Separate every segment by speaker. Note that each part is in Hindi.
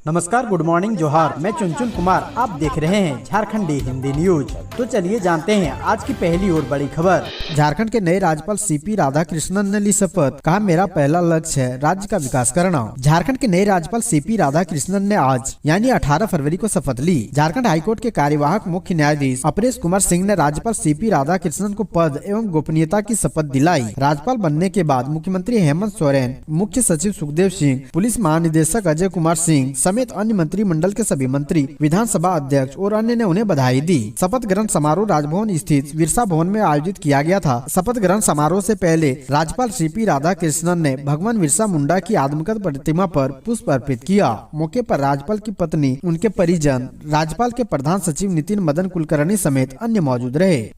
Speaker 1: नमस्कार, गुड मॉर्निंग, जोहार। मैं चुनचुन कुमार, आप देख रहे हैं झारखंडी हिंदी न्यूज। तो चलिए जानते हैं आज की पहली और बड़ी खबर। झारखंड के नए राज्यपाल सीपी राधाकृष्णन ने ली शपथ, कहा मेरा पहला लक्ष्य है राज्य का विकास करना। झारखंड के नए राज्यपाल सीपी राधाकृष्णन ने आज यानी 18 फरवरी को शपथ ली। झारखंड हाईकोर्ट के कार्यवाहक मुख्य न्यायाधीश अपरेश कुमार सिंह ने राज्यपाल सीपी राधाकृष्णन को पद एवं गोपनीयता की शपथ दिलाई। राज्यपाल बनने के बाद मुख्यमंत्री हेमंत सोरेन, मुख्य सचिव सुखदेव सिंह, पुलिस महानिदेशक अजय कुमार सिंह समेत अन्य मंत्रिमंडल के सभी मंत्री, विधानसभा अध्यक्ष और अन्य ने उन्हें बधाई दी। शपथ ग्रहण समारोह राजभवन स्थित बिरसा भवन में आयोजित किया गया था। शपथ ग्रहण समारोह से पहले राज्यपाल सीपी राधाकृष्णन ने भगवान बिरसा मुंडा की आदमकद प्रतिमा पर पुष्प अर्पित किया। मौके पर राज्यपाल की पत्नी, उनके परिजन, राज्यपाल के प्रधान सचिव नितिन मदन कुलकर्णी समेत अन्य मौजूद रहे।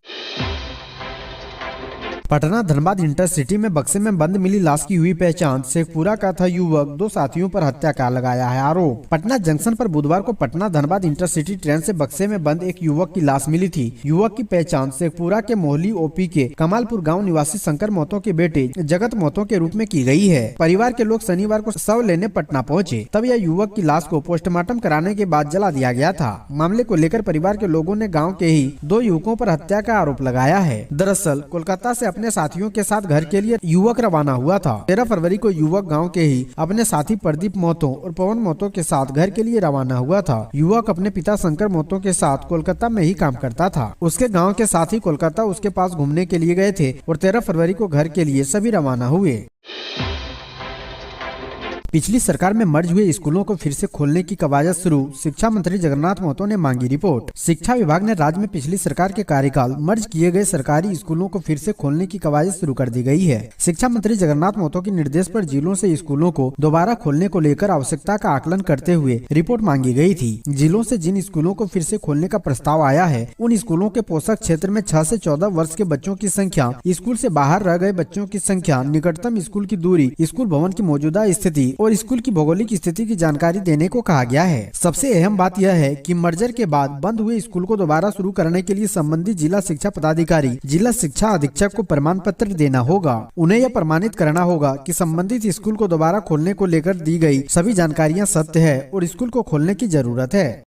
Speaker 1: पटना धनबाद इंटरसिटी में बक्से में बंद मिली लाश की हुई पहचान। शेखपुरा का था युवक, 2 साथियों पर हत्या का लगाया है आरोप। पटना जंक्शन पर बुधवार को पटना धनबाद इंटरसिटी ट्रेन से बक्से में बंद एक युवक की लाश मिली थी। युवक की पहचान शेखपुरा के मोहली ओपी के कमालपुर गांव निवासी शंकर महतो के बेटे जगत महतो के रूप में की गई है। परिवार के लोग शनिवार को शव लेने पटना पहुँचे, तब यह युवक की लाश को पोस्टमार्टम कराने के बाद जला दिया गया था। मामले को लेकर परिवार के लोगों ने गाँव के ही 2 युवकों पर हत्या का आरोप लगाया है। दरअसल कोलकाता से अपने साथियों के साथ घर के लिए युवक रवाना हुआ था। 13 फरवरी को युवक गांव के ही अपने साथी प्रदीप महतो और पवन महतो के साथ घर के लिए रवाना हुआ था। युवक अपने पिता शंकर महतो के साथ कोलकाता में ही काम करता था। उसके गांव के साथी कोलकाता उसके पास घूमने के लिए गए थे और 13 फरवरी को घर के लिए सभी रवाना हुए। पिछली सरकार में मर्ज हुए स्कूलों को फिर से खोलने की कवायद शुरू, शिक्षा मंत्री जगन्नाथ महतो ने मांगी रिपोर्ट। शिक्षा विभाग ने राज्य में पिछली सरकार के कार्यकाल मर्ज किए गए सरकारी स्कूलों को फिर से खोलने की कवायद शुरू कर दी गई है। शिक्षा मंत्री जगन्नाथ महतो के निर्देश पर जिलों से स्कूलों को दोबारा खोलने को लेकर आवश्यकता का आकलन करते हुए रिपोर्ट मांगी गई थी। जिलों से जिन स्कूलों को फिर से खोलने का प्रस्ताव आया है, उन स्कूलों के पोषक क्षेत्र में 6 से 14 वर्ष के बच्चों की संख्या, स्कूल से बाहर रह गए बच्चों की संख्या, निकटतम स्कूल की दूरी, स्कूल भवन की मौजूदा स्थिति और स्कूल की भौगोलिक स्थिति की जानकारी देने को कहा गया है। सबसे अहम बात यह है कि मर्जर के बाद बंद हुए स्कूल को दोबारा शुरू करने के लिए संबंधित जिला शिक्षा पदाधिकारी, जिला शिक्षा अधीक्षक को प्रमाण पत्र देना होगा। उन्हें यह प्रमाणित करना होगा कि संबंधित स्कूल को दोबारा खोलने को लेकर दी गई सभी जानकारियां सत्य है और स्कूल को खोलने की जरूरत है।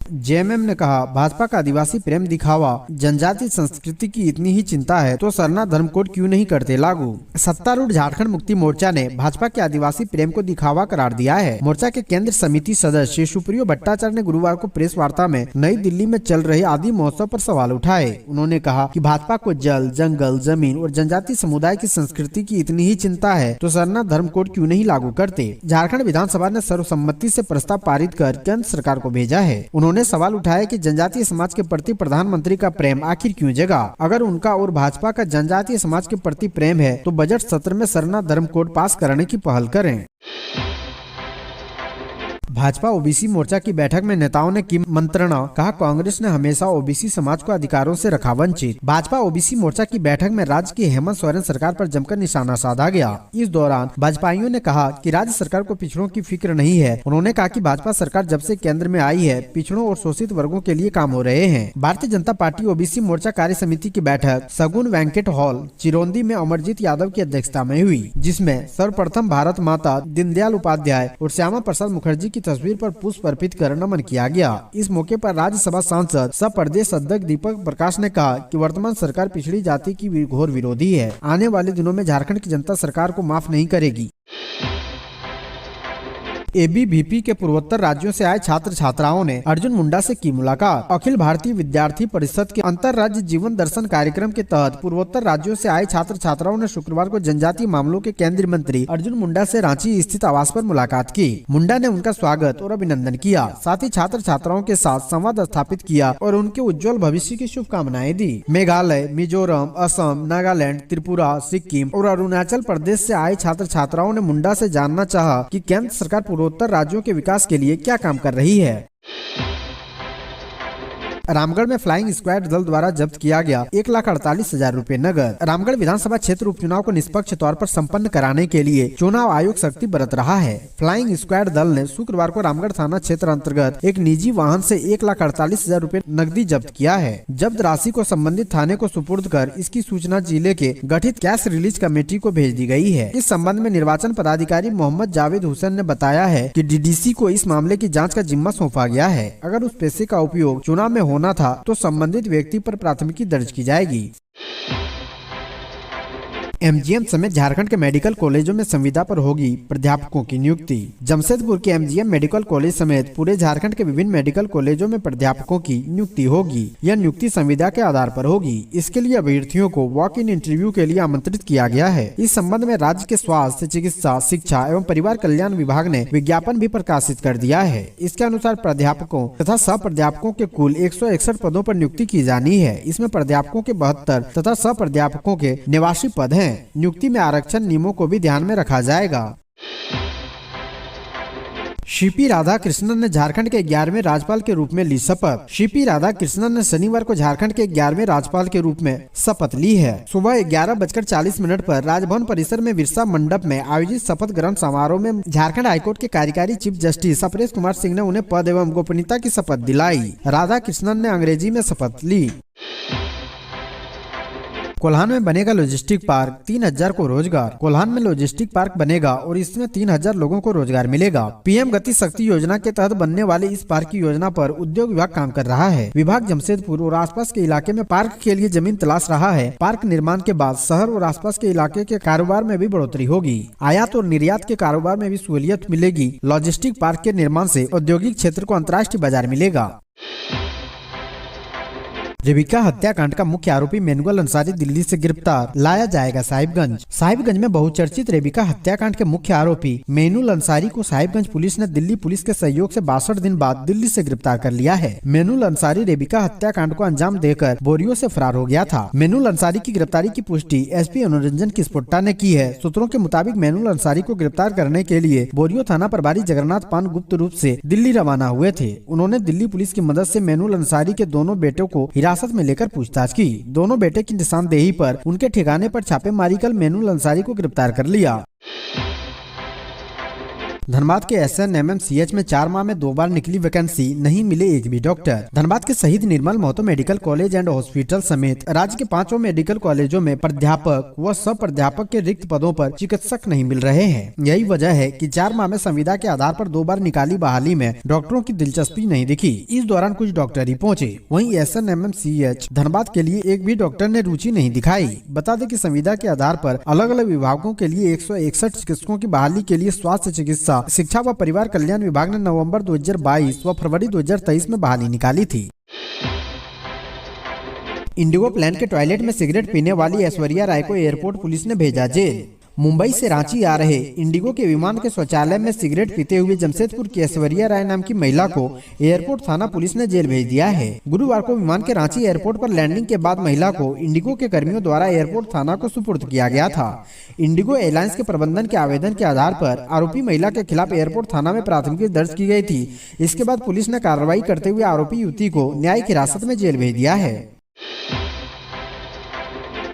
Speaker 1: जेएमएम ने कहा भाजपा का आदिवासी प्रेम दिखावा, जनजातीय संस्कृति की इतनी ही चिंता है तो सरना धर्म कोड क्यों नहीं करते लागू। सत्तारूढ़ झारखंड मुक्ति मोर्चा ने भाजपा के आदिवासी प्रेम को दिखावा करार दिया है। मोर्चा के केंद्र समिति सदस्य सुप्रियो भट्टाचार्य ने गुरुवार को प्रेस वार्ता में नई दिल्ली में चल रहे आदि महोत्सव पर सवाल उठाए। उन्होंने कहा कि भाजपा को जल, जंगल, जमीन और जनजातीय समुदाय की संस्कृति की इतनी ही चिंता है तो सरना धर्म कोड क्यों नहीं लागू करते। झारखंड विधानसभा ने सर्वसम्मति से प्रस्ताव पारित कर केंद्र सरकार को भेजा है। उन्होंने सवाल उठाया कि जनजातीय समाज के प्रति प्रधानमंत्री का प्रेम आखिर क्यों जगा। अगर उनका और भाजपा का जनजातीय समाज के प्रति प्रेम है तो बजट सत्र में सरना धर्म कोड पास करने की पहल करें। भाजपा ओबीसी मोर्चा की बैठक में नेताओं ने की मंत्रणा, कहा कांग्रेस ने हमेशा ओबीसी समाज को अधिकारों से रखा वंचित। भाजपा ओबीसी मोर्चा की बैठक में राज्य की हेमंत सोरेन सरकार पर जमकर निशाना साधा गया। इस दौरान भाजपाइयों ने कहा कि राज्य सरकार को पिछड़ों की फिक्र नहीं है। उन्होंने कहा कि भाजपा सरकार जब से केंद्र में आई है पिछड़ों और शोषित वर्गों के लिए काम हो रहे हैं। भारतीय जनता पार्टी ओबीसी मोर्चा कार्य समिति की बैठक सगुन वेंकट हॉल चिरौंदी में अमरजीत यादव की अध्यक्षता में हुई, जिसमें सर्वप्रथम भारत माता, दीनदयाल उपाध्याय और श्यामा प्रसाद मुखर्जी की तस्वीर पर पुष्प अर्पित कर नमन किया गया। इस मौके पर राज्यसभा सांसद सह प्रदेश अध्यक्ष दीपक प्रकाश ने कहा कि वर्तमान सरकार पिछड़ी जाति की घोर विरोधी है। आने वाले दिनों में झारखंड की जनता सरकार को माफ नहीं करेगी। एबीवीपी के पूर्वोत्तर राज्यों से आए छात्र छात्राओं ने अर्जुन मुंडा से की मुलाकात। अखिल भारतीय विद्यार्थी परिषद के अंतर राज्य जीवन दर्शन कार्यक्रम के तहत पूर्वोत्तर राज्यों से आए छात्र छात्राओं ने शुक्रवार को जनजातीय मामलों के केंद्रीय मंत्री अर्जुन मुंडा से रांची स्थित आवास पर मुलाकात की। मुंडा ने उनका स्वागत और अभिनंदन किया, साथ ही छात्र छात्राओं के साथ संवाद स्थापित किया और उनके उज्जवल भविष्य की शुभकामनाएं दी। मेघालय, मिजोरम, असम, नागालैंड, त्रिपुरा, सिक्किम और अरुणाचल प्रदेश से आए छात्र छात्राओं ने मुंडा से जानना चाहा कि केंद्र सरकार उत्तर राज्यों के विकास के लिए क्या काम कर रही है। रामगढ़ में फ्लाइंग स्क्वाड दल द्वारा जब्त किया गया 1,48,000 रूपए नगद। रामगढ़ विधानसभा क्षेत्र उपचुनाव को निष्पक्ष तौर पर संपन्न कराने के लिए चुनाव आयोग सख्ती बरत रहा है। फ्लाइंग स्क्वाड दल ने शुक्रवार को रामगढ़ थाना क्षेत्र अंतर्गत एक निजी वाहन से 1,48,000 रूपए नकदी जब्त किया है। जब्त राशि को संबंधित थाने को सुपुर्द कर इसकी सूचना जिले के गठित कैश रिलीज कमेटी को भेज दी गई है। इस संबंध में निर्वाचन पदाधिकारी मोहम्मद जावेद हुसैन ने बताया है कि डीडीसी को इस मामले की जांच का जिम्मा सौंपा गया है। अगर उस पैसे का उपयोग चुनाव में होना था तो संबंधित व्यक्ति पर प्राथमिकी दर्ज की जाएगी। एमजीएम समेत झारखंड के मेडिकल कॉलेजों में संविदा पर होगी प्राध्यापकों की नियुक्ति। जमशेदपुर के एमजीएम मेडिकल कॉलेज समेत पूरे झारखंड के विभिन्न मेडिकल कॉलेजों में प्राध्यापकों की नियुक्ति होगी। यह नियुक्ति संविदा के आधार पर होगी। इसके लिए अभ्यर्थियों को वॉक इन इंटरव्यू के लिए आमंत्रित किया गया है। इस संबंध में राज्य के स्वास्थ्य, चिकित्सा, शिक्षा एवं परिवार कल्याण विभाग ने विज्ञापन भी प्रकाशित कर दिया है। इसके अनुसार प्राध्यापकों तथा सह प्राध्यापकों के कुल 161 पदों पर नियुक्ति की जानी है। इसमें प्राध्यापकों के 72 तथा सह प्राध्यापकों के 89 पद हैं। नियुक्ति में आरक्षण नियमों को भी ध्यान में रखा जाएगा। सीपी राधाकृष्णन ने झारखंड के 11वें राज्यपाल के रूप में ली शपथ। सीपी राधाकृष्णन ने शनिवार को झारखंड के 11वें राज्यपाल के रूप में शपथ ली है। सुबह 11:40 पर राजभवन परिसर में बिरसा मंडप में आयोजित शपथ ग्रहण समारोह में झारखंड हाईकोर्ट के कार्यकारी चीफ जस्टिस अपरेश कुमार सिंह ने उन्हें पद एवं गोपनीयता की शपथ दिलाई। राधाकृष्णन ने अंग्रेजी में शपथ ली। कोल्हान में बनेगा लॉजिस्टिक पार्क, 3,000 को रोजगार। कोल्हान में लॉजिस्टिक पार्क बनेगा और इसमें 3,000 लोगों को रोजगार मिलेगा। पीएम गति शक्ति योजना के तहत बनने वाले इस पार्क की योजना पर उद्योग विभाग काम कर रहा है। विभाग जमशेदपुर और आसपास के इलाके में पार्क के लिए जमीन तलाश रहा है। पार्क निर्माण के बाद शहर और आसपास के इलाके के कारोबार में भी बढ़ोतरी होगी। आयात और निर्यात के कारोबार में भी सहूलियत मिलेगी। लॉजिस्टिक पार्क के निर्माण से औद्योगिक क्षेत्र को अंतर्राष्ट्रीय बाजार मिलेगा। रेबिका हत्याकांड का मुख्य आरोपी मैनुअल अंसारी दिल्ली से गिरफ्तार, लाया जाएगा साहिबगंज। साहिबगंज में बहुचर्चित रेबिका हत्याकांड के मुख्य आरोपी मैनुअल अंसारी को साहिबगंज पुलिस ने दिल्ली पुलिस के सहयोग से 62 दिन बाद दिल्ली से गिरफ्तार कर लिया है। मैनुअल अंसारी रेबिका हत्याकांड को अंजाम देकर बोरियो से फरार हो गया था। मैनुअल अंसारी की गिरफ्तारी की पुष्टि एसपी अनुरंजन किस्पोट्टा ने की है। सूत्रों के मुताबिक मैनुअल अंसारी को गिरफ्तार करने के लिए बोरियो थाना प्रभारी जगन्नाथ पान गुप्त रूप से दिल्ली रवाना हुए थे। उन्होंने दिल्ली पुलिस की मदद से मैनुअल अंसारी के दोनों बेटों को हिरासत में लेकर पूछताछ की। दोनों बेटे की निशानदेही पर उनके ठिकाने पर छापेमारी कर मैनुअल अंसारी को गिरफ्तार कर लिया। धनबाद के SNMMCH में 4 माह में 2 बार निकली वैकेंसी, नहीं मिले एक भी डॉक्टर। धनबाद के शहीद Nirmal Mahto medical college and hospital समेत राज्य के 5 मेडिकल कॉलेजों में प्राध्यापक व सह प्राध्यापक के रिक्त पदों पर चिकित्सक नहीं मिल रहे हैं। यही वजह है कि 4 माह में संविदा के आधार पर 2 बार निकाली बहाली में डॉक्टरों की दिलचस्पी नहीं दिखी। इस दौरान कुछ डॉक्टर ही पहुँचे। वहीं SNMMCH धनबाद के लिए एक भी डॉक्टर ने रुचि नहीं दिखाई। बता दें कि संविदा के आधार पर अलग अलग विभागों के लिए 161 चिकित्सकों की बहाली के लिए स्वास्थ्य चिकित्सा, शिक्षा व परिवार कल्याण विभाग ने नवंबर 2022 व फरवरी 2023 में बहाली निकाली थी। इंडिगो प्लेन के टॉयलेट में सिगरेट पीने वाली ऐश्वर्या राय को एयरपोर्ट पुलिस ने भेजा जेल। मुंबई से रांची आ रहे इंडिगो के विमान के शौचालय में सिगरेट पीते हुए जमशेदपुर की ऐश्वर्या राय नाम की महिला को एयरपोर्ट थाना पुलिस ने जेल भेज दिया है। गुरुवार को विमान के रांची एयरपोर्ट पर लैंडिंग के बाद महिला को इंडिगो के कर्मियों द्वारा एयरपोर्ट थाना को सुपुर्द किया गया था। इंडिगो एयरलाइंस के प्रबंधन के आवेदन के आधार पर आरोपी महिला के खिलाफ एयरपोर्ट थाना में प्राथमिकी दर्ज की गई थी। इसके बाद पुलिस ने कार्रवाई करते हुए आरोपी युवती को न्यायिक हिरासत में जेल भेज दिया है।